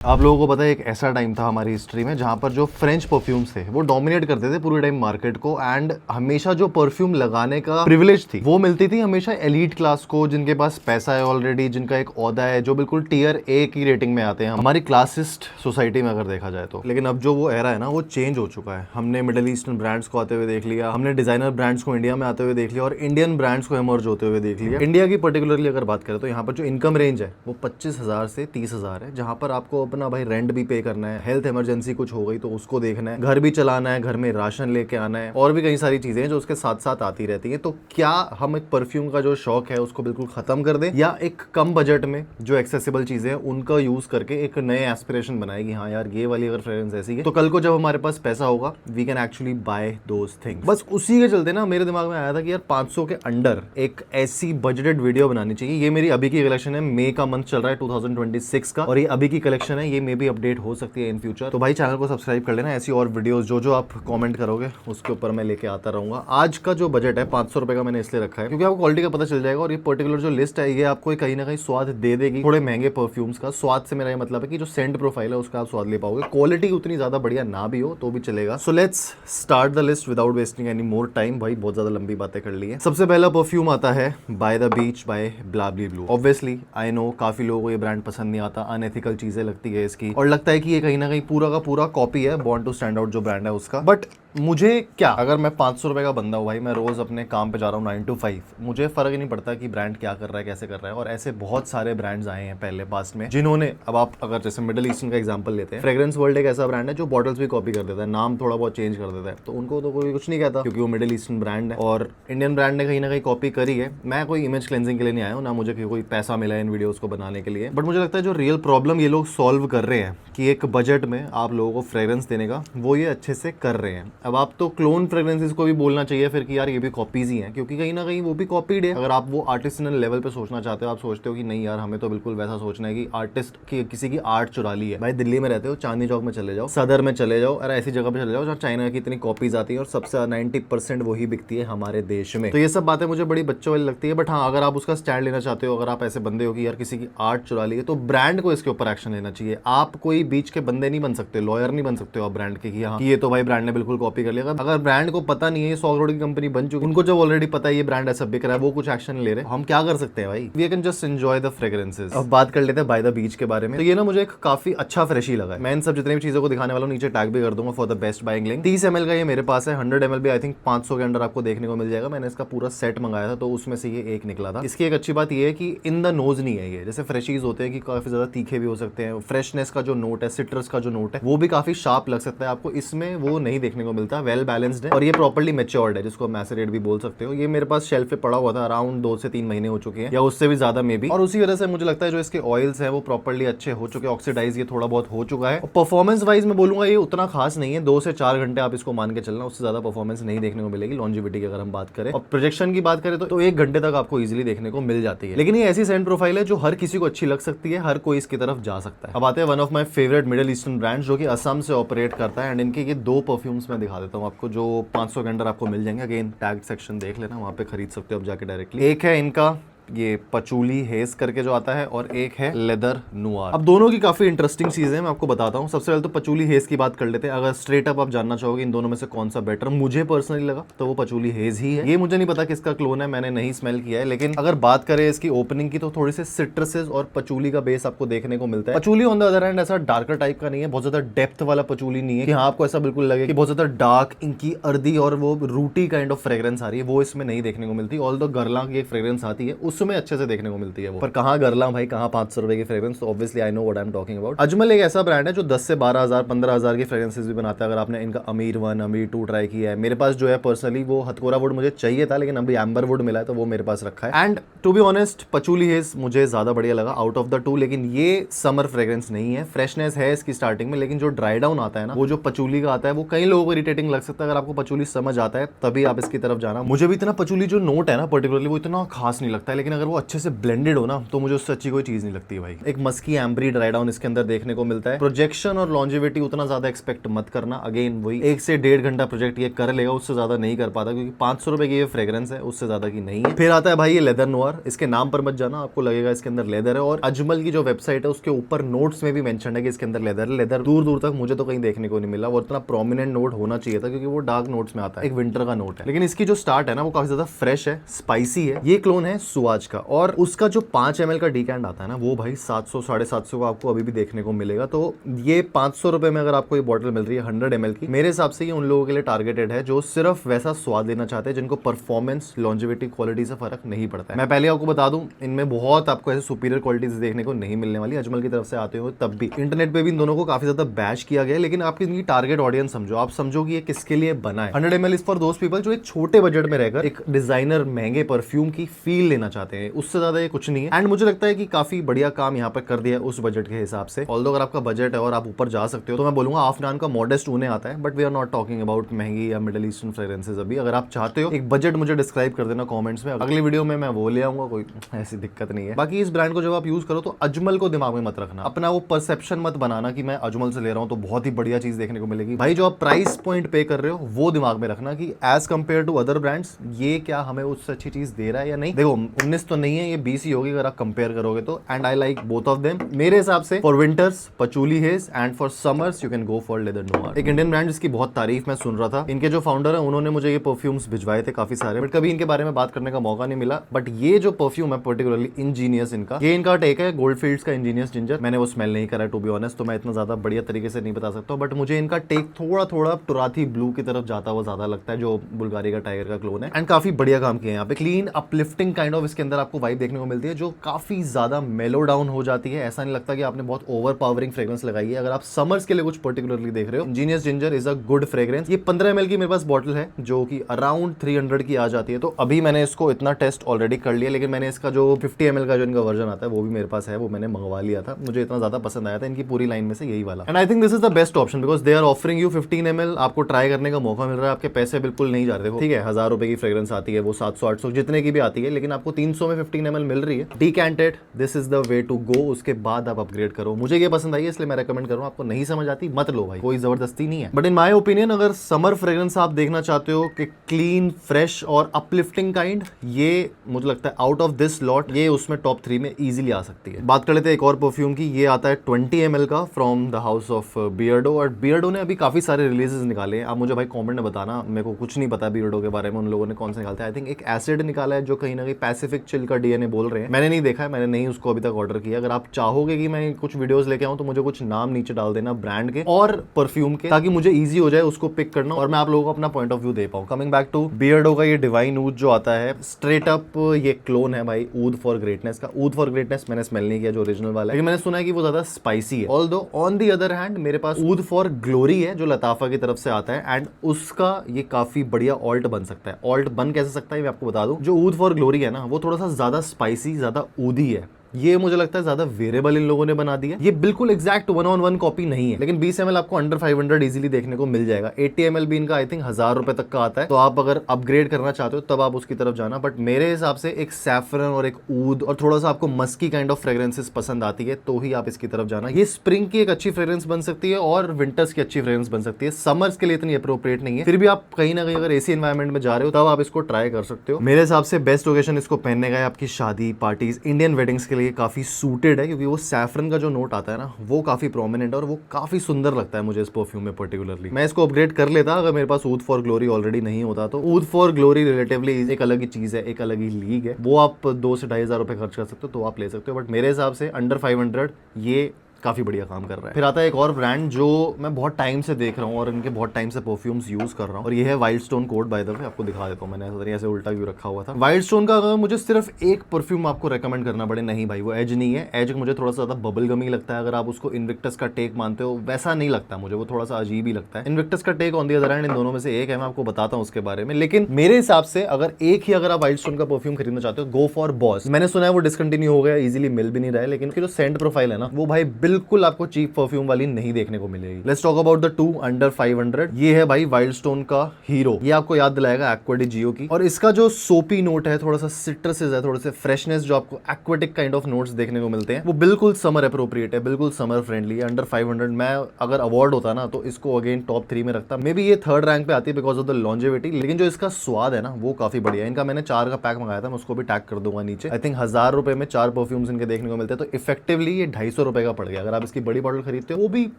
आप लोगों को पता है एक ऐसा टाइम था हमारी हिस्ट्री में जहां पर जो फ्रेंच परफ्यूम्स थे वो डोमिनेट करते थे पूरे टाइम मार्केट को। एंड हमेशा जो परफ्यूम लगाने का प्रिविलेज थी वो मिलती थी हमेशा एलीट क्लास को, जिनके पास पैसा है ऑलरेडी, जिनका एक ओहदा है, जो बिल्कुल टियर ए की रेटिंग में आते हैं हमारी क्लासिस्ट सोसाइटी में अगर देखा जाए तो। लेकिन अब जो वो एरा है ना वो चेंज हो चुका है। हमने मिडिल ईस्टर्न ब्रांड्स को आते हुए देख लिया, हमने डिजाइनर ब्रांड्स को इंडिया में आते हुए देख लिया और इंडियन ब्रांड्स को इमर्ज होते हुए देख लिया। इंडिया की पर्टिकुलरली अगर बात करें तो यहाँ पर जो इनकम रेंज है वो 25,000 से 30,000 है, जहां पर आपको अपना भाई रेंट भी पे करना है, हेल्थ इमरजेंसी कुछ हो गई तो उसको देखना है, घर भी चलाना है, घर में राशन लेके आना है और भी कई सारी चीजें हैं जो उसके साथ साथ आती रहती हैं। तो क्या हम एक परफ्यूम का जो शौक है उसको बिल्कुल खत्म कर दें, या एक कम बजट में जो एक्सेसिबल चीजें हैं उनका यूज करके एक नए एस्पिरेशन बनाएगी, हाँ यार ये वाली अगर फ्रेग्रेंस ऐसी है तो कल को जब हमारे पास पैसा होगा we can actually buy those things. बस उसी के चलते ना मेरे दिमाग में आया था कि यार 500 के अंडर एक ऐसी बजटेड वीडियो बनानी चाहिए। ये मेरी अभी की कलेक्शन है, मई का मंथ चल रहा है 2026 का, और ये अभी की कलेक्शन है, ये मे भी अपडेट हो सकती है इन फ्यूचर। तो भाई चैनल को सब्सक्राइब कर लेना, ऐसी और वीडियोस जो जो आप कमेंट करोगे उसके ऊपर मैं लेके आता रहूंगा। आज का जो बजट है 500 रुपए का मैंने इसलिए रखा है क्योंकि आपको क्वालिटी का पता चल जाएगा और ये पर्टिकुलर जो लिस्ट है ये आपको कहीं ना कहीं स्वाद दे देगी थोड़े महंगे परफ्यूम्स का। स्वाद से मेरा ये मतलब है कि जो सेंट प्रोफाइल है उसका आप स्वाद ले पाओगे, क्वालिटी उतनी ज्यादा बढ़िया ना भी हो तो भी चलेगा। So let's start the list without wasting any more time. भाई बहुत ज्यादा लंबी बातें कर ली है। सबसे पहला परफ्यूम आता है बाय द बीच बाय ब्लाबली ब्लू। ऑब्वियसली आई नो काफी लोगों को ये ब्रांड पसंद नहीं आता, अनएथिकल चीजें लगती है इसकी और लगता है कि ये कहीं ना कहीं पूरा का पूरा कॉपी है बॉर्न टू स्टैंड आउट जो ब्रांड है उसका। बट मुझे क्या, अगर मैं 500 रुपए का बंदा हूँ भाई, मैं रोज अपने काम पे जा रहा हूँ 9 to 5, मुझे फर्क ही नहीं पड़ता कि ब्रांड क्या कर रहा है कैसे कर रहा है। और ऐसे बहुत सारे ब्रांड्स आए हैं पहले पास्ट में जिन्होंने, अब आप अगर जैसे मिडिल ईस्टर्न का एग्जांपल लेते हैं, फ्रेग्रेंस वर्ल्ड एक ऐसा ब्रांड है जो बॉटल्स भी कॉपी कर देता है, नाम थोड़ा बहुत चेंज कर देता है, तो उनको तो कोई कुछ नहीं कहता क्योंकि वो मिडिल ईस्टर्न ब्रांड है। और इंडियन ब्रांड ने कहीं ना कहीं कॉपी करी है। मैं कोई इमेज क्लेंजिंग के लिए नहीं आया हूँ, ना मुझे कोई पैसा मिला है इन वीडियोस को बनाने के लिए, बट मुझे लगता है जो रियल प्रॉब्लम ये लोग सॉल्व कर रहे हैं कि एक बजट में आप लोगों को फ्रेग्रेंस देने का, वो ये अच्छे से कर रहे हैं। अब आप तो क्लोन फ्रेग्रेंसेस को भी बोलना चाहिए फिर कि यार ये भी कॉपीज ही हैं, क्योंकि कहीं ना कहीं वो भी कॉपीड है। अगर आप वो आर्टिस्टिनल लेवल पे सोचना चाहते हो, आप सोचते हो कि नहीं यार हमें तो बिल्कुल वैसा सोचना है कि आर्टिस्ट की किसी की आर्ट चुरा ली है। भाई दिल्ली में रहते हो, चांदनी चौक में चले जाओ, सदर में चले जाओ, अरे ऐसी जगह पे चले जाओ जहाँ चाइना की इतनी कॉपीज आती है और सबसे 90% वही बिकती है हमारे देश में। तो ये सब बातें मुझे बड़ी बच्चों वाली लगती है। बट हाँ, अगर आप उसका स्टैंड लेना चाहते हो, अगर आप ऐसे बंदे हो कि यार किसी की आर्ट चुरा ली है, तो ब्रांड को इसके ऊपर एक्शन लेना चाहिए। आप कोई बीच के बंदे नहीं बन सकते, लॉयर नहीं बन सकते हो आप ब्रांड के कि हाँ ये तो भाई ब्रांड ने बिल्कुल कॉपी कर लिया। अगर ब्रांड को पता नहीं है, 100 करोड़ की कंपनी बन चुकी, उनको जब ऑलरेडी पता है ये ब्रांड ऐसा बिक रहा है, वो कुछ एक्शन ले रहे हैं, हम क्या कर सकते हैं भाई? We can just enjoy the fragrances. अब बात कर लेते हैं बाय द बीच के बारे में। तो ये ना मुझे एक काफी अच्छा फ्रेश ही लगा है। मैं इन सब जितने भी चीजों को दिखाने वाला हूं नीचे टैग भी कर दूंगा for the best buying link. 30 ml का ये मेरे पास है, 100 ml भी आई थिंक 500 के अंदर आपको देखने को मिल जाएगा। मैंने इसका पूरा सेट मंगाया था तो उसमें से ये एक निकला था। इसकी एक अच्छी बात ये है कि इन द नोज नहीं है ये, जैसे फ्रेशीज होते हैं कि काफी ज्यादा तीखे भी हो सकते हैं, फ्रेशनेस का जो नोट है, सिट्रस का जो नोट है वो भी काफी शार्प लग सकता है आपको, इसमें वो नहीं देखने को मिलता। वेल बैलेंस्ड है और ये प्रॉपर्ली मैच्योर्ड है, जिसको मैसेरेट भी बोल सकते हो। ये मेरे पास शेल्फ पे पड़ा हुआ था, अराउंड 2 से 3 महीने हो चुके हैं या उससे भी ज्यादा मे बी, और उसी वजह से मुझे लगता है जो इसके ऑयल्स हैं वो प्रॉपर्ली अच्छे हो चुके हैं, ऑक्सीडाइज ये थोड़ा बहुत हो चुका है। और परफॉर्मेंस वाइज मैं बोलूंगा ये उतना खास नहीं है, 2 से 4 घंटे आप इसको मान के चलना, उससे ज्यादा परफॉर्मेंस नहीं देखने को मिलेगी लॉन्जिविटी की अगर हम बात करें। और प्रोजेक्शन की बात करें तो 1 घंटे तक आपको इजिली देखने को मिल जाती है। लेकिन ये ऐसी सेंट प्रोफाइल है जो हर किसी को अच्छी लग सकती है, हर कोई इसकी तरफ जा सकता है। अब आते हैं one of my favourite middle eastern brand जो कि असम से ऑपरेट करता है, एंड इनके ये 2 परफ्यूम्स मैं दिखा देता हूँ आपको जो 500 के अंदर आपको मिल जाएंगे। अगेन टैग सेक्शन देख लेना, वहां पे खरीद सकते हो आप जाके डायरेक्टली। एक है इनका ये पचूली हेज करके जो आता है और एक है लेदर नुआर। अब दोनों की काफी इंटरेस्टिंग चीजें हैं, मैं आपको बताता हूं। सबसे पहले तो पचूली हेज की बात कर लेते हैं। अगर स्ट्रेट अप आप जानना चाहोगे इन दोनों में से कौन सा बेटर मुझे पर्सनली लगा तो वो पचूली हेज ही है। ये मुझे नहीं पता किसका क्लोन है, मैंने नहीं स्मेल किया है, लेकिन अगर बात करें इसकी ओपनिंग की तो थोड़ी सी सिट्रसेस और पचूली का बेस आपको देखने को मिलता है। पचूली ऑन द अदर हैंड ऐसा डार्कर टाइप का नहीं है, बहुत ज्यादा डेप्थ वाला पचूली नहीं है कि हाँ आपको ऐसा बिल्कुल लगे कि बहुत ज्यादा डार्क इनकी अर्दी और वो रूटी काइंड ऑफ फ्रेग्रेंस आ रही है, वो इसमें नहीं देखने को मिलती। ऑल द गरला की एक फ्रेग्रेंस आती है उसमें अच्छे से देखने को मिलती है वो, पर कहाँ गरला भाई, कहाँ 500 रुपए की फ्रेग्रेंस। तो obviously I know what I am talking about. Ajmal एक ऐसा ब्रांड है जो 10 से 12,000 15,000 की फ्रेग्रेंसेस भी बनाता है। अगर आपने इनका अमीर 1 अमीर 2 ट्राई किया है, मेरे पास जो है पर्सनली वो हथकोरा वुड मुझे चाहिए था लेकिन अभी एम्बर वुड मिला है तो वो मेरे पास रखा है। And to be honest patchouli has मुझे ज्यादा बढ़िया लगा आउट ऑफ द 2, लेकिन ये समर फ्रेग्रेंस नहीं है। फ्रेशनेस है इसकी स्टार्टिंग में, लेकिन जो ड्राई डाउन आता है ना वो जो पचूली का आता है वो कई लोगों को इरिटेटिंग लग सकता है। अगर आपको पचूली समझ आता है तभी आप इसकी तरफ जाना। मुझे भी इतना पचूली जो नोट है ना पर्टिकुलरली वो इतना खास नहीं लगता है, लेकिन लेकिन अगर वो अच्छे से ब्लेंडेड हो ना तो मुझे उससे अच्छी कोई चीज नहीं लगती है भाई। एक मस्की एम्बरी ड्राई डाउन इसके अंदर देखने को मिलता है। प्रोजेक्शन और लॉन्जिविटी उतना ज्यादा एक्सपेक्ट मत करना, अगेन वही 1 से 1.5 घंटा प्रोजेक्ट ये कर लेगा, उससे ज्यादा नहीं कर पाता, क्योंकि 500 रुपए की ये फ्रेग्रेंस है, उससे ज्यादा की नहीं है। फिर आता है भाई ये लेदर नोयर। इसके नाम पर मत जाना, आपको लगेगा इसके अंदर लेदर है, और अजमल की जो वेबसाइट है उसके ऊपर नोट्स में भी मेंशन है कि इसके अंदर लेदर है। लेदर दूर दूर तक मुझे तो कहीं देखने को नहीं मिला, वो इतना प्रोमिनेंट नोट होना चाहिए था क्योंकि वो डार्क नोट्स में आता है, एक विंटर का नोट है। लेकिन इसकी जो स्टार्ट है ना वो काफी ज्यादा फ्रेश है, स्पाइसी है। ये क्लोन है सुआज का, और उसका जो 5 ml का डीकैंड आता है ना वो भाई 700 750 का आपको अभी भी देखने को मिलेगा। तो ये 500 रुपए में अगर आपको ये बॉटल मिल रही है 100 ml की, मेरे हिसाब से ये उन लोगों के लिए टारगेटेड है जो सिर्फ वैसा स्वाद लेना चाहते हैं, जिनको परफॉर्मेंस लॉन्जिविटी क्वालिटी से फर्क नहीं पड़ता है। मैं पहले आपको बता दूं, इनमें बहुत आपको ऐसे सुपीरियर क्वालिटीज देखने को नहीं मिलने वाली, अजमल की तरफ से आते हुए। तब भी इंटरनेट पे भी इन दोनों को काफी ज्यादा बैश किया गया है, लेकिन आपकी इनकी टारगेट ऑडियंस समझो, आप समझो कि ये किसके लिए बना है। 100 ml is for those people जो एक छोटे बजट में रहकर एक डिजाइनर महंगे परफ्यूम की फील लेना चाहते हैं, उससे ज्यादा ये कुछ नहीं है। एंड मुझे लगता है कि काफी बढ़िया काम यहाँ पर कर दिया है उस बजट के हिसाब से। ऑल्दो अगर आपका बजट है और आप ऊपर जा सकते हो तो मैं बोलूंगा आफ्नान का मॉडेस्ट उन्हें आता है, but we are not talking about महंगी या मिडिल ईस्टर्न फ्रेग्रेंसेस। अभी अगर आप चाहते हो एक बजट मुझे डिस्क्राइब कर देना कमेंट्स में, अगली वीडियो में मैं वो ले आऊंगा, कोई ऐसी दिक्कत नहीं है। बाकी इस ब्रांड को जब आप यूज करो तो अजमल को दिमाग में मत रखना, अपना वो परसेप्शन मत बनाना कि मैं अजमल से ले रहा हूं तो बहुत ही बढ़िया चीज देखने को मिलेगी। भाई जो आप प्राइस पॉइंट पे कर रहे हो वो दिमाग में रखना कि as compare to other brands ये क्या हमें उससे अच्छी चीज दे रहा है या नहीं। देखो 19 तो नहीं है, ये 20 ही होगी अगर आप कंपेयर करोगे तो। And I like both of them. मेरे हिसाब से for winters पचूली hedge and for summers you can go for leather Noire. एक इंडियन ब्रांड जिसकी बहुत तारीफ मैं सुन रहा था, इनके जो फाउंडर है उन्होंने मुझे ये परफ्यूम्स भिजवाए थे काफी सारे, बट कभी इनके बारे में बात करने का मौका नहीं मिला। बट ये जो परफ्यूम है पर्टिकुलरली इंजीनियस, इनका टेक है गोल्डफील्ड्स का इंजीनियस जिंजर। मैंने वो स्मेल नहीं करा टू बी ऑनेस्ट, तो मैं इतना ज्यादा बढ़िया तरीके से नहीं बता सकता, बट मुझे इनका टेक थोड़ा थोड़ा टुराथी ब्लू की तरफ जाता हुआ ज्यादा लगता है, जो बुल्गारी का टाइगर का क्लोन है। एंड काफी बढ़िया काम किया है यहाँ पे, क्लीन अपलिफ्टिंग काइंड ऑफ इसके अंदर आपको वाइब देखने को मिलती है जो काफी ज्यादा मेलो डाउन हो जाती है। ऐसा नहीं लगता कि आपने बहुत ओवर पावरिंग फ्रेग्रेंस लगाई है। अगर आप समर्स के लिए कुछ पर्टिकुलरली देख रहे हो, Angénieux ginger is a good fragrance. ये 15 ml की मेरे पास बॉटल है जो कि अराउंड 300 की आ जाती है, तो अभी मैंने इसको इतना टेस्ट ऑलरेडी कर लिया, लेकिन मैंने इसका जो 50 ml का जो इनका वर्जन आता है वो भी मेरे पास है, वो मैंने मंगवा लिया था। मुझे इतना ज्यादा पसंद आया था इनकी पूरी लाइन में से यही वाला। And I think this is the best option because they are offering you 15 ml, आपको ट्राई करने का मौका मिल रहा है, आपके पैसे बिल्कुल नहीं जा रहे। देखो ठीक है 1000 रुपए की फ्रेग्रेंस आती है, वो 700-800 जितने की भी आती है, लेकिन आपको 300 में 15 ml मिल रही है। Decanted, this is the way to go. उसके बाद आप अपग्रेड करो। मुझे ये पसंद आई है इसलिए मैं रेकमेंड कर रहा हूँ। आपको नहीं समझ आती मत लो भाई, कोई जबरदस्ती नहीं है। बट इन माय ओपिनियन अगर समर फ्रेग्रेंस आप देखना चाहते हो कि क्लीन फ्रेश और अपलिफ्टिंग काइंड, ये मुझे लगता है आउट ऑफ दिस लॉट ये उसमें टॉप 3 में इजीली आ सकती है। बात कर लेते हैं एक और परफ्यूम की। ये आता है 20 ml का from the house of Beardo, और बियर्डो ने अभी काफी सारे रिलीजेस निकाले हैं। आप मुझे भाई कमेंट में बताना, मेरे को कुछ नहीं पता बियर्डो के बारे में, उन लोगों ने कौन से निकालते हैं। आई थिंक एक एसिड निकाला है जो कहीं ना कहीं पैसिफिक चिल का डीएनए बोल रहे हैं। मैंने नहीं देखा है, मैंने नहीं उसको अभी तक ऑर्डर किया। अगर आप चाहोगे कि मैं कुछ वीडियोस लेके आऊं तो मुझे कुछ नाम नीचे डाल देना ब्रांड के और परफ्यूम के, ताकि मुझे ईजी हो जाए उसको पिक करना और मैं आप लोगों को अपना पॉइंट ऑफ व्यू दे पाऊं। कमिंग बैक टू बियर्डो का ये डिवाइन ऊद जो आता है, स्ट्रेट अप ये क्लोन है भाई ऊद फॉर ग्रेटनेस का। ऊद फॉर ग्रेटनेस मैंने स्मेल नहीं किया जो ओरिजिनल वाला है, लेकिन मैंने सुना है कि वो ज्यादा स्पाइसी है। Although on the other hand मेरे पास ऊद फॉर ग्लोरी है जो लताफा की तरफ से आता है, एंड उसका ये काफी बढ़िया ऑल्ट बन सकता है। ऑल्ट बन कैसे सकता है मैं आपको बता दूं। जो ऊद फॉर ग्लोरी है ना वो थोड़ा सा ज्यादा स्पाइसी, ज्यादा ऊदी है। ये मुझे लगता है ज्यादा वेरिएबल इन लोगों ने बना दिया। ये बिल्कुल एग्जैक्ट 1-on-1 कॉपी नहीं है, लेकिन 20 ml आपको अंडर 500 इजीली देखने को मिल जाएगा। 80 ml भी इनका आई थिंक 1000 रुपए तक का आता है, तो आप अगर अपग्रेड करना चाहते हो तब आप उसकी तरफ जाना। बट मेरे हिसाब से एक सैफरन और एक ऊद और थोड़ा सा आपको मस्की काइंड ऑफ फ्रेग्रेंसेस पसंद आती है तो ही आप इसकी तरफ जाना। ये स्प्रिंग की एक अच्छी फ्रेग्रेंस बन सकती है और विंटर्स की अच्छी फ्रेग्रेंस बन सकती है, समर्स के लिए इतनी अप्रोप्रिएट नहीं है। फिर भी आप कहीं ना कहीं अगर एसी एनवायरमेंट में जा रहे हो तब आप इसको ट्राई कर सकते हो। मेरे हिसाब से बेस्ट ओकेशन इसको पहनने का है आपकी शादी पार्टीज, इंडियन वेडिंग्स के लिए काफी सूटेड है, क्योंकि वो सैफरन का जो नोट आता है ना वो काफी प्रोमिनेंट और वो काफी सुंदर लगता है मुझे इस परफ्यूम में पर्टिकुलरली। मैं इसको अपग्रेड कर लेता अगर मेरे पास ऊद फॉर ग्लोरी ऑलरेडी नहीं होता तो। ऊद फॉर ग्लोरी रिलेटिवली एक अलग ही चीज है, एक अलग ही लीग है, वो आप 2 से 2,500 रुपए खर्च कर सकते हो तो आप ले सकते हो। बट मेरे हिसाब से अंडर 500 ये काफी बढ़िया काम कर रहा है। फिर आता है एक और ब्रांड जो मैं बहुत टाइम से देख रहा हूँ और इनके बहुत टाइम से परफ्यूम्स यूज कर रहा हूँ, और ये है wild Stone code. By the way आपको दिखा देता हूँ, मैंने ऐसे उल्टा क्यों रखा हुआ था। वाइल्ड स्टोन का अगर मुझे सिर्फ एक परफ्यूम आपको रेकमेंड करना पड़े, नहीं भाई वो एज नहीं है। एज मुझे थोड़ा सा ज्यादा बबल गमी लगता है। अगर आप उसको इनविक्टस का टेक मानते हो वैसा नहीं लगता मुझे, वो थोड़ा सा अजीब ही लगता है। इनविक्टस का take on the other hand इन दोनों में से एक है, मैं आपको बताता हूँ उसके बारे में। लेकिन मेरे हिसाब से अगर एक ही अगर आप वाइल्ड स्टोन का परफ्यूम खरीदना चाहते हो, गो फॉर बॉस। मैंने सुना है वो डिसकंटिन्यू हो गया, इजीली मिल भी नहीं रहा है, लेकिन उसकी जो सेंट प्रोफाइल है ना वो भाई बिल्कुल आपको चीप परफ्यूम वाली नहीं देखने को मिलेगी। Let's talk about the 2 under 500। ये है भाई वाइल्ड स्टोन का हीरो। ये आपको याद दिलाएगा एक्वा डी जियो की, और इसका जो सोपी नोट है, थोड़ा सा सिट्रसेस है, थोड़े से फ्रेशनेस जो आपको एक्वाटिक काइंड ऑफ नोट्स देखने को मिलते हैं, वो बिल्कुल समर अप्रोप्रिएट है, बिल्कुल समर फ्रेंडली है। अंडर 500 मैं अगर अवार्ड होता ना तो इसको अगेन टॉप 3 में रखता। मे बी ये 3rd रैंक पे आती है बिकॉज ऑफ द लॉन्जेविटी, लेकिन जो इसका स्वाद है ना वो काफी बढ़िया है। इनका मैंने 4 का पैक मंगाया था, मैं उसको भी टैग कर दूंगा नीचे। आई थिंक 1000 रुपए में 4 परफ्यूम्स इनके देखने को मिलते हैं, तो इफेक्टिवली ये 250 रुपए का पड़ गया। अगर आप इसकी बड़ी बॉटल खरीदते हो वो भी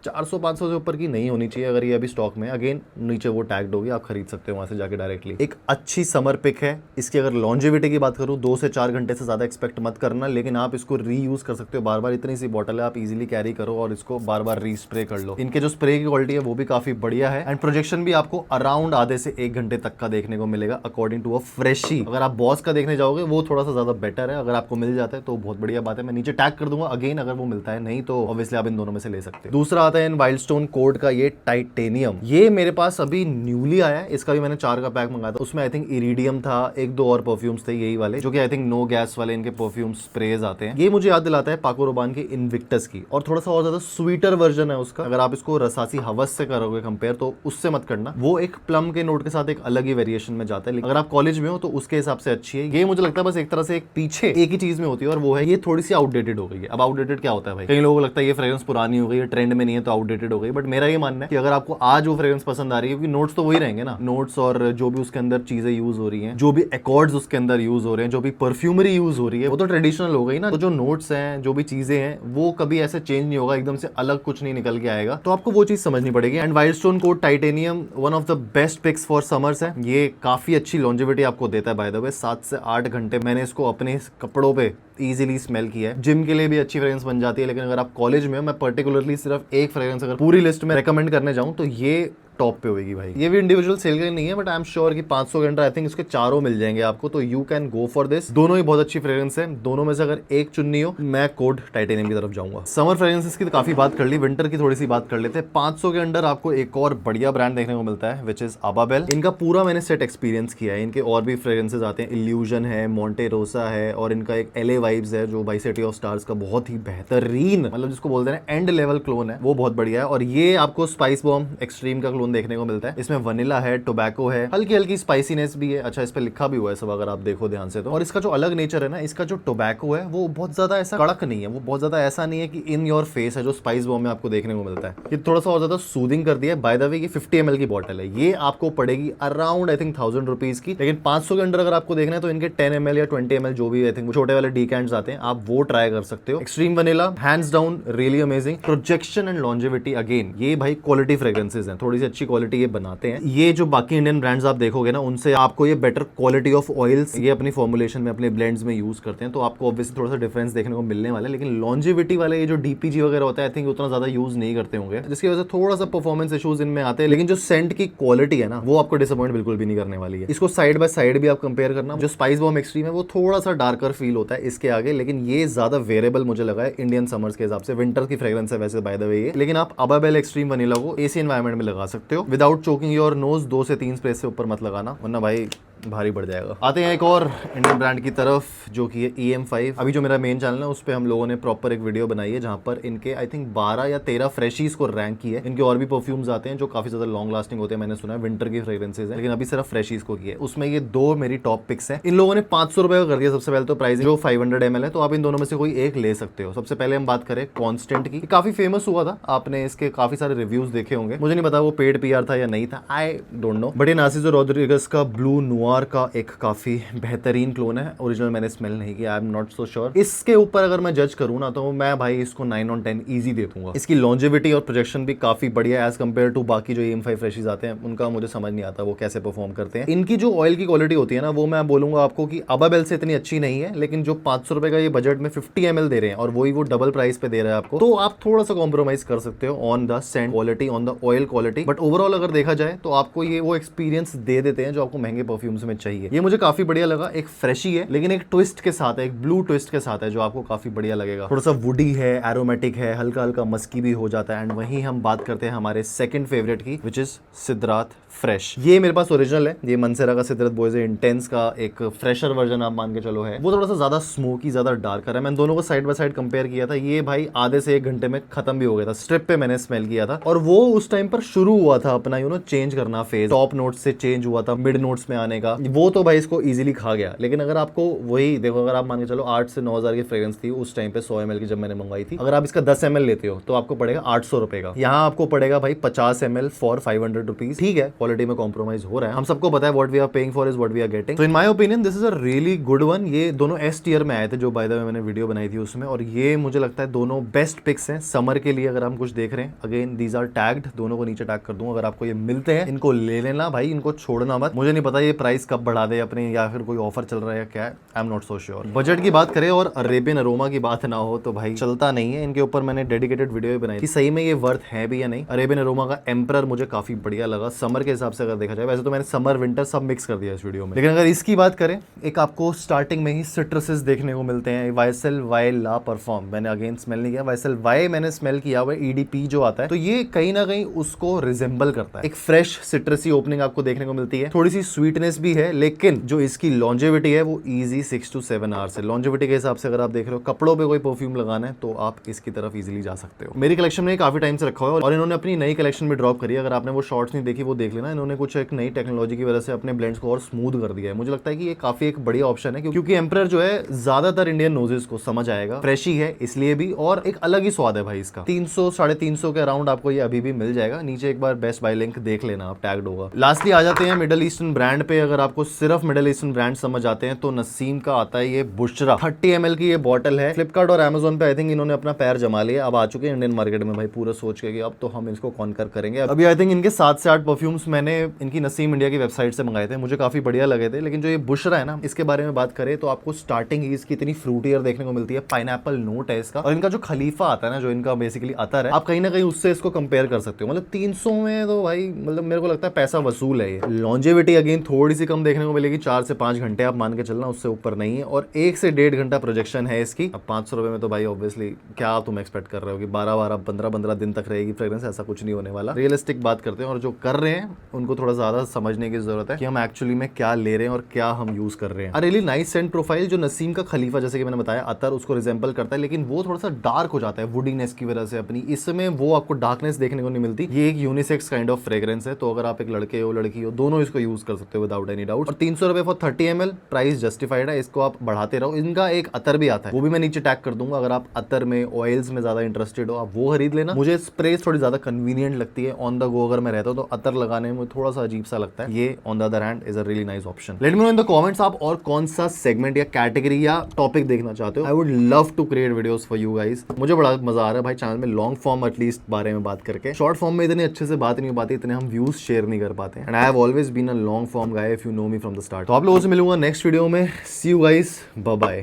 400-500 से ऊपर की नहीं होनी चाहिए। अगर ये अभी स्टॉक में, अगेन नीचे वो टैग्ड होगी, आप खरीद सकते हो वहां से जाके डायरेक्टली। एक अच्छी समर पिक है। इसकी अगर लॉन्जेविटी की बात करूं, 2 से 4 घंटे से ज्यादा एक्सपेक्ट मत करना, लेकिन आप इसको रीयूज कर सकते हो बार बार। इतनी सी बॉटल है, आप इजीली कैरी करो और इसको बार बार रीस्प्रे कर लो। इनके जो स्प्रे की क्वालिटी है वो भी काफी बढ़िया है, एंड प्रोजेक्शन भी आपको अराउंड आधे से 1 घंटे तक का देखने को मिलेगा अकॉर्डिंग टू अ फ्रेशी। अगर आप बॉस का देखने जाओगे वो थोड़ा सा ज्यादा बेटर है, अगर आपको मिल जाता है तो बहुत बढ़िया बात है। मैं नीचे टैग कर दूंगा अगेन अगर वो मिलता है, नहीं तो ऑब्वियसली आप इन दोनों में से ले सकते हो। दूसरा आता है इन वाइल्ड स्टोन कोड का ये टाइटेनियम। ये मेरे पास अभी न्यूली आया है, इसका भी मैंने 4 का पैक मंगाया था। उसमें आई थिंक इरिडियम था, 1-2 और परफ्यूम्स थे यही वाले, जो कि आई थिंक नो गैस वाले इनके परफ्यूम स्प्रेज आते हैं। ये मुझे याद दिलाता है पाको रोबान के इनविक्टस की, और थोड़ा सा और ज्यादा स्वीटर वर्जन है उसका। अगर आप इसको रसासी हवस से करोगे कंपेयर तो उससे मत करना, वो एक प्लम के नोट के साथ एक अलग ही वेरिएशन में जाता है। लेकिन अगर आप कॉलेज में हो तो उसके हिसाब से अच्छी है। ये मुझे लगता है बस एक तरह से एक पीछे एक ही चीज में होती है, और वो है ये थोड़ी सी आउटडेटेड हो गई है। अब आउटडेटेड क्या होता है भाई, कई लोगों को लगता है ये फ्रेग्रेंस पुरानी हो गई है, ट्रेंड में नहीं है तो आउटडेटेड हो गई, बट मेरा ये मानना है कि अगर आपको आज वो फ्रेग्रेंस पसंद आ रही है, क्योंकि नोट्स तो वही रहेंगे ना, नोट्स और जो भी उसके अंदर चीजें यूज हो रही हैं, जो भी एकॉर्ड्स उसके अंदर यूज हो रहे हैं, जो भी परफ्यूमरी यूज हो रही है, वो तो ट्रेडिशनल हो गई ना। तो जो नोट्स हैं, जो भी चीजें हैं, वो कभी ऐसे चेंज नहीं होगा, एकदम से अलग कुछ नहीं निकल के आएगा, तो आपको वो चीज समझनी पड़ेगी। And Wild Stone Code Titanium one of the best picks for summers है। ये काफी अच्छी लॉन्जेविटी आपको देता है बाय द वे, 7 से 8 घंटे मैंने इसको अपने कपड़ों पे इजीली स्मेल किया है। जिम के लिए भी अच्छी फ्रेग्रेंस बन जाती है, लेकिन अगर आप कॉलेज में हो, मैं पर्टिकुलरली सिर्फ एक फ्रेग्रेंस अगर पूरी लिस्ट में रेकमेंड करने जाऊं तो ये टॉप पे होगी भाई। ये भी इंडिविजुअल सेल का नहीं है, बट आई एम श्योर कि 500 के अंडर आई थिंक इसके 4 मिल जाएंगे आपको, तो you can go for this. दोनों ही बहुत अच्छी फ्रेग्रेंस है, दोनों में से अगर एक चुननी हो, मैं कोड टाइटेनियम की तरफ जाऊंगा। समर फ्रेग्रेंसेस की तो काफी बात कर ली, विंटर की थोड़ी सी बात कर लेते हैं। 500 के अंडर आपको एक और बढ़िया ब्रांड देखने को मिलता है, विच इज अबाबेल। इनका पूरा मैंने सेट एक्सपीरियंस किया है। इनके और भी फ्रेग्रेंसेस आते हैं, इल्यूजन है, मॉन्टे रोसा है, और इनका एक LA वाइब्स है जो बाई सिटी ऑफ स्टार्स का बहुत ही बेहतरीन, मतलब जिसको बोलते हैं एंड लेवल क्लोन है, वो बहुत बढ़िया है। और ये आपको स्पाइस बॉम्ब एक्सट्रीम का क्लोन देखने को मिलता है। इसमें वनीला है, टोबैको है, हल्की हल्की स्पाइसीनेस भी है। अच्छा, इस पे लिखा भी हुआ है सब, अगर आप देखो ध्यान से तो। और इसका जो अलग नेचर है ना, इसका जो टोबैको है वो बहुत ज्यादा ऐसा कड़क नहीं है, वो बहुत ज्यादा ऐसा नहीं है कि इन योर फेस है जो स्पाइस बॉम्ब में आपको देखने को मिलता है। ये थोड़ा सा और ज्यादा सूदिंग कर दिया है। बाय द वे ये 50 ml की बॉटल है, ये आपको पड़ेगी अराउंड आई थिंक 1000 रुपीज की, लेकिन 500 के अंडर अगर आपको देखना है तो इनके 10 ml या 20 ml जो भी आई थिंक छोटे वाले डीकैंट्स आते हैं, आप वो ट्राई कर सकते हो। Extreme vanilla hands down really amazing. Projection and longevity again, ये भाई क्वालिटी फ्रेग्रेंसेस हैं, थोड़ी सी अच्छी क्वालिटी ये बनाते हैं। ये जो बाकी इंडियन ब्रांड्स आप देखोगे ना, उनसे आपको ये बेटर क्वालिटी ऑफ ऑयल्स ये अपनी फॉर्मुलेशन में, अपने ब्लेंड्स में यूज करते हैं, तो आपको ऑब्वियसली थोड़ा सा डिफरेंस देखने को मिलने वाला है। लेकिन लॉन्जेविटी वाले ये जो DPG वगैरह होता है, आई थिंक उतना ज्यादा यूज नहीं करते होंगे, जिसकी वजह से थोड़ा सा परफॉर्मेंस इश्यूज इनमें आते हैं। लेकिन जो सेंट की क्वालिटी है ना, वो आपको डिसअपॉइंट बिल्कुल भी नहीं करने वाली है। इसको साइड बाय साइड भी आप कंपेयर करना, जो स्पाइस बॉम्ब एक्सट्रीम है वो थोड़ा सा डार्कर फील होता है इसके आगे, लेकिन ये ज्यादा वेरिएबल मुझे लगा है इंडियन समर्स के हिसाब से। विंटर की फ्रेग्रेंस है वैसे बाय द वे ये, लेकिन आप अबाबेल एक्सट्रीम वनीला को AC एनवायरनमेंट में लगा सकते हो विदाउट चोकिंग योर नोज। 2 से 3 स्प्रे से ऊपर मत लगाना, वरना भाई भारी बढ़ जाएगा। आते हैं एक और इंडियन ब्रांड की तरफ, जो कि है EM5। अभी जो मेरा मेन चैनल है उस पर हम लोगों ने प्रॉपर एक वीडियो बनाई है, जहां पर इनके आई थिंक 12 या 13 फ्रेशीज को रैंक की है। इनके और भी परफ्यूम्स आते हैं जो काफी ज्यादा लॉन्ग लास्टिंग होते हैं, मैंने सुना है विंटर की फ्रेग्रेंसेज है, लेकिन अभी सिर्फ फ्रेशीज को की है। उसमें ये 2 मेरी टॉप पिक्स है। इन लोगों ने 500 रुपए का कर दिया सबसे पहले तो प्राइस, जो 500 ml है, तो आप इन दोनों में से कोई एक ले सकते हो। सबसे पहले हम बात करें कॉन्स्टेंट की, काफी फेमस हुआ था, आपने इसके काफी सारे रिव्यूज देखे होंगे, मुझे नहीं पता वो पेड PR था या नहीं था, आई डोंट नो, बट ये नार्सिसो रोड्रिगेज का ब्लू नुआर का एक काफी बेहतरीन क्लोन है। ओरिजिनल मैंने स्मेल नहीं किया, I am not so sure. इसके ऊपर अगर मैं जज करूं ना, तो मैं भाई इसको 9 on 10 इजी दे दूंगा। इसकी लॉन्जेविटी और प्रोजेक्शन भी काफी बढ़िया है एज कंपेयर टू बाकी जो EM5 फ्रेशीज आते हैं, उनका मुझे समझ नहीं आता वो कैसे परफॉर्म करते हैं। इनकी जो ऑयल की क्वालिटी होती है ना, वो मैं बोलूंगा आपको कि अबाबेल से इतनी अच्छी नहीं है, लेकिन जो 500 रुपए का ये बजट में 50 ml दे रहे हैं और वही वो डबल प्राइस पे दे रहा है आपको, तो आप थोड़ा सा कॉम्प्रोमाइज कर सकते हो on the scent quality, on the oil quality. But overall अगर देखा जाए तो आपको ये वो एक्सपीरियंस दे देते हैं जो आपको महंगे परफ्यूम्स परफ्यूम्स में चाहिए। ये मुझे काफी बढ़िया लगा, एक फ्रेशी है लेकिन एक ट्विस्ट के साथ है, एक ब्लू ट्विस्ट के साथ है जो आपको काफी बढ़िया लगेगा। थोड़ा सा वुडी है, एरोमेटिक है, हल्का हल्का मस्की भी हो जाता है। एंड वहीं हम बात करते हैं हमारे सेकंड फेवरेट की, विच इज सिद्धार्थ फ्रेश। ये मेरे पास ओरिजिनल है, ये मंसेरा का सिद्धार्थ बॉयज इंटेंस का एक फ्रेशर वर्जन आप मान के चलो है। वो थोड़ा सा ज्यादा स्मोकी, ज्यादा डार्कर है। मैंने दोनों को साइड बाय साइड कंपेयर किया था। ये भाई आधे से 1 घंटे में खत्म भी हो गया था, स्ट्रिप पे मैंने स्मेल किया था। और वो उस टाइम पर शुरू हुआ था अपना चेंज करना फेज, टॉप नोट्स से चेंज हुआ था मिड नोट्स में आने का। वो तो भाई इसको इजीली खा गया। लेकिन अगर आपको वही देखो, अगर आप मान के चलो 8 से 9 हजार की फ्रेग्रेंस थी उस टाइम पे 100 ml की जब मैंने मंगवाई थी, अगर आप इसका 10 ml लेते हो तो आपको पड़ेगा 800 रुपए का। यहाँ आपको पड़ेगा भाई 50 ml फॉर 500 रुपीज। ठीक है, क्वालिटी में कॉम्प्रोमाइज हो रहा है, हम सबको पता है what we are paying for is what we are getting. तो in my opinion this is a really good one. ये दोनों एस टियर में आए थे जो बाय द वे मैंने वीडियो बनाई थी उसमें, और ये मुझे लगता है दोनों बेस्ट पिक्स हैं समर के लिए। अगर हम कुछ देख रहे हैं, अगेन दीज आर टैग्ड, दोनों को नीचे टैग कर दूंगा। अगर आपको ये मिलते हैं इनको ले लेना भाई, इनको छोड़ना मत। मुझे नहीं पता ये प्राइस कब बढ़ा दे अपने, या फिर कोई ऑफर चल रहा है या क्या है, I am not so sure. Budget की बात करें और अरेबियन अरोमा की बात ना हो तो भाई चलता नहीं है। इनके ऊपर मैंने डेडिकेटेड वीडियो बनाई थी, सही में ये वर्थ है भी या नहीं। अरेबियन अरोमा का एम्परर मुझे काफी बढ़िया लगा समर के हिसाब से अगर देखा जाए। वैसे तो मैंने समर विंटर सब मिक्स कर दिया इस वीडियो में, लेकिन अगर इसकी बात करें, एक आपको स्टार्टिंग में ही सिट्रसेस देखने को मिलते हैं। वाइसल वाई ला परफॉर्म, मैंने अगेन स्मेल नहीं किया, वाइसल वाई मैंने स्मेल किया हुआ है। ईडीपी जो आता है तो ये कहीं ना कहीं उसको रिजेंबल करता है। एक फ्रेश सिट्रसी ओपनिंग आपको देखने को मिलती है, थोड़ी सी स्वीटनेस भी है, लेकिन जो इसकी लॉन्जेविटी है वो इजी 6 to 7 आवर्स है। लॉन्जेविटी के हिसाब से अगर आप देख रहे हो कपड़ों पे कोई परफ्यूम लगाना है तो आप इसकी तरफ इजीली जा सकते हो। मेरी कलेक्शन में काफी टाइम से रखा हुआ है और इन्होंने अपनी नई कलेक्शन भी ड्रॉप करी है। अगर आपने वो शॉर्ट्स नहीं देखी वो देख लेना। इन्होंने कुछ एक नई टेक्नोलॉजी की वजह से अपने ब्लेंड्स को और स्मूथ कर दिया है। मुझे लगता है कि ये काफी एक बढ़िया ऑप्शन है, क्योंकि एम्परर जो है ज्यादातर इंडियन नोजेस को समझ आएगा, फ्रेशी है इसलिए भी, और एक अलग ही स्वाद है भाई इसका। 300 350 के अराउंड आपको ये अभी भी मिल जाएगा। नीचे एक बार बेस्ट बाय लिंक देख लेना, आप टैग्ड होगा। लास्टली आ जाते हैं मिडल ईस्टर्न ब्रांड पे। अगर आपको सिर्फ मिडल ईस्टर्न ब्रांड समझ आते हैं तो नसीम का आता है ये बुशरा। 30 ml की ये बॉटल है। फ्लिपकार्ट और अमेजोन पे आई थिंक इन्होंने अपना पैर जमा लिया, अब आ चुके हैं इंडियन मार्केट में भाई, पूरा सोच के कि अब तो हम इसको कॉन्कर करेंगे। अभी आई थिंक इनके 7 से 8 परफ्यूम्स मैंने इनकी नसीम इंडिया की वेबसाइट से मंगाए थे, मुझे काफी बढ़िया लगे थे। लेकिन जो ये बुशरा है ना, इसके बारे में बात करें तो आपको स्टार्टिंग ही इसकी इतनी फ्रूटियर देखने को मिलती है, पाइनएप्पल नोट है इसका, और इनका जो खलीफा आता है ना, जो इनका बेसिकली अतर है, आप कहीं ना कहीं उससे इसको कंपेयर कर सकते हो। मतलब 300 में तो भाई मतलब मेरे को लगता है पैसा वसूल है ये। लॉन्जेविटी अगेन थोड़ी सी कम देखने को मिलेगी, 4 से 5 घंटे आप मान के चलना, उससे ऊपर नहीं है। और 1 से 1.5 घंटा प्रोजेक्शन है इसकी। अब 500 रुपए में तो भाई ऑब्वियसली क्या तुम एक्सपेक्ट कर रहे हो कि 12-15 दिन तक रहेगी फ्रेग्रेंस, ऐसा कुछ नहीं होने वाला। रियलिस्टिक बात करते हैं, और जो कर रहे हैं उनको थोड़ा ज्यादा समझने की जरूरत है कि हम एक्चुअली में क्या ले रहे हैं और क्या हम यूज कर रहे हैं। A really nice Saint profile. जो नसीम का खलीफा जैसे कि मैंने बताया अतर उसको रिजेंबल करता है, लेकिन वो थोड़ा सा डार्क हो जाता है वुडीनेस की वजह से अपनी। इसमें वो आपको डार्कनेस देखने को नहीं मिलती। ये एक यूनिसेक्स काइंड ऑफ फ्रेग्रेंस है, तो अगर आप एक लड़के हो लड़की हो दोनों इसको यूज कर सकते हो विदाउट एनी डाउट। और 300 रुपए फॉर 30 ml प्राइस जस्टिफाइड है, इसको आप बढ़ाते रहो। इनका एक अतर भी आता है, वो भी मैं नीचे टैग कर दूंगा। अगर आप अतर में ऑयल्स में ज्यादा इंटरेस्टेड हो आप वो खरीद लेना। मुझे स्प्रे थोड़ी ज्यादा कन्वीनियंट लगती है ऑन द गो, अगर मैं रहता हूं तो अतर लगाने में थोड़ा सा अजीब सा लगता है। ये on the other hand is a really nice option. Let me know in the comments आप और कौन सा सेगमेंट या कैटेगरी या टॉपिक देखना चाहते हो। I would love to create videos for you guys. मुझे बड़ा मजा आ रहा है भाई चैनल में लॉन्ग फॉर्म एटलीस्ट बारे में बात करके। शॉर्ट फॉर्म में इतने अच्छे से बात नहीं हो पाती, इतने हम व्यूज शेयर नहीं कर पाते। And I have always been a long form guy if you know me from the start. तो आप लोगों से मिलूंगा नेक्स्ट वीडियो में। See you guys, bye bye.